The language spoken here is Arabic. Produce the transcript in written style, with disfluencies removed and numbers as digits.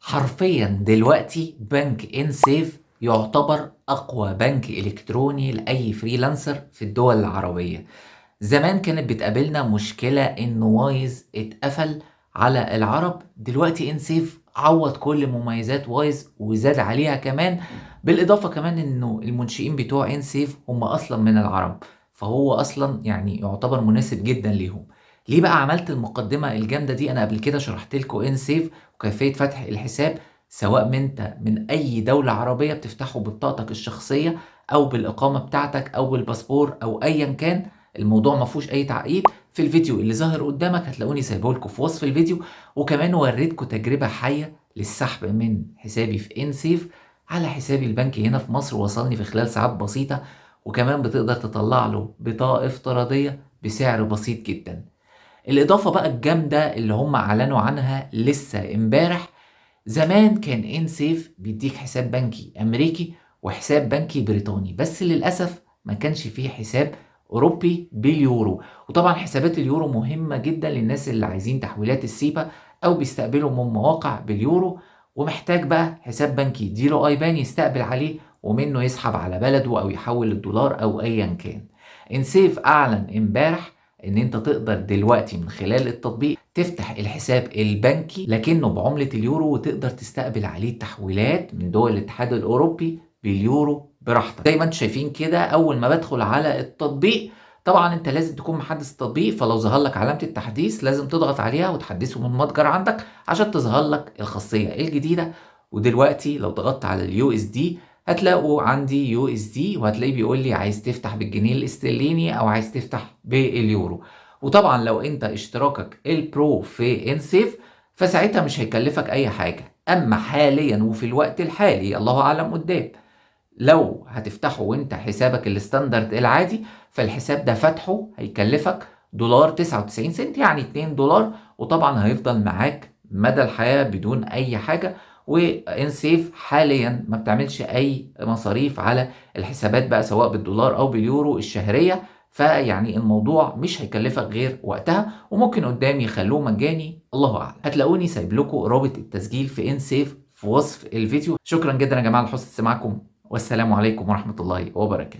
حرفيا دلوقتي بنك ان سيف يعتبر اقوى بنك الكتروني لاي فريلانسر في الدول العربية. زمان كانت بتقابلنا مشكلة ان وايز اتقفل على العرب، دلوقتي ان سيف عوض كل مميزات وايز وزاد عليها كمان، بالاضافة كمان انه المنشئين بتوع ان سيف هم اصلا من العرب، فهو اصلا يعني يعتبر مناسب جدا ليهم. ليه بقى عملت المقدمة الجامدة دي؟ انا قبل كده شرحت لكم ان سيف وكيفية فتح الحساب، سواء انت من اي دولة عربية بتفتحه ببطاقتك الشخصية او بالاقامة بتاعتك او بالباسبور او ايا كان. الموضوع ما فيهوش اي تعقيد. في الفيديو اللي ظاهر قدامك هتلاقوني سايبه لكم في وصف الفيديو، وكمان وريتكم تجربة حية للسحب من حسابي في انسيف على حسابي البنكي هنا في مصر، وصلني في خلال ساعات بسيطة. وكمان بتقدر تطلع له بطاقة افتراضية بسعر بسيط جدا. الإضافة بقى الجامدة اللي هم أعلنوا عنها لسه امبارح، زمان كان ان سيف بيديك حساب بنكي امريكي وحساب بنكي بريطاني، بس للاسف ما كانش فيه حساب اوروبي باليورو. وطبعا حسابات اليورو مهمة جدا للناس اللي عايزين تحويلات السيبا او بيستقبلوا من مواقع باليورو، ومحتاج بقى حساب بنكي يديله ايبان يستقبل عليه ومنه يسحب على بلده او يحول الدولار او ايا كان. ان سيف اعلن امبارح ان انت تقدر دلوقتي من خلال التطبيق تفتح الحساب البنكي لكنه بعملة اليورو، وتقدر تستقبل عليه تحويلات من دول الاتحاد الاوروبي باليورو براحتك. زي ما انتم شايفين كده، اول ما بدخل على التطبيق طبعا انت لازم تكون محدث التطبيق، فلو ظهر لك علامة التحديث لازم تضغط عليها وتحدثه من متجر عندك عشان تظهر لك الخاصية الجديدة. ودلوقتي لو ضغطت على اليو اس دي هتلاقوا عندي يو اس دي، وهتلاقيه بيقول لي عايز تفتح بالجنيه الاسترليني او عايز تفتح باليورو. وطبعا لو انت اشتراكك البرو في انسيف فساعتها مش هيكلفك اي حاجة. اما حاليا وفي الوقت الحالي الله اعلم قدام، لو هتفتحه وانت حسابك الستاندرد العادي، فالحساب ده فتحه هيكلفك دولار 99 سنت، يعني 2 دولار، وطبعا هيفضل معاك مدى الحياة بدون اي حاجة. وانسيف حاليا ما بتعملش اي مصاريف على الحسابات بقى سواء بالدولار او باليورو الشهرية، فيعني الموضوع مش هيكلفك غير وقتها، وممكن قدام يخلوه مجاني الله اعلم. هتلاقوني سايب لكم رابط التسجيل في انسيف في وصف الفيديو. شكرا جدا يا جماعة لحسن استماعكم، والسلام عليكم ورحمة الله وبركاته.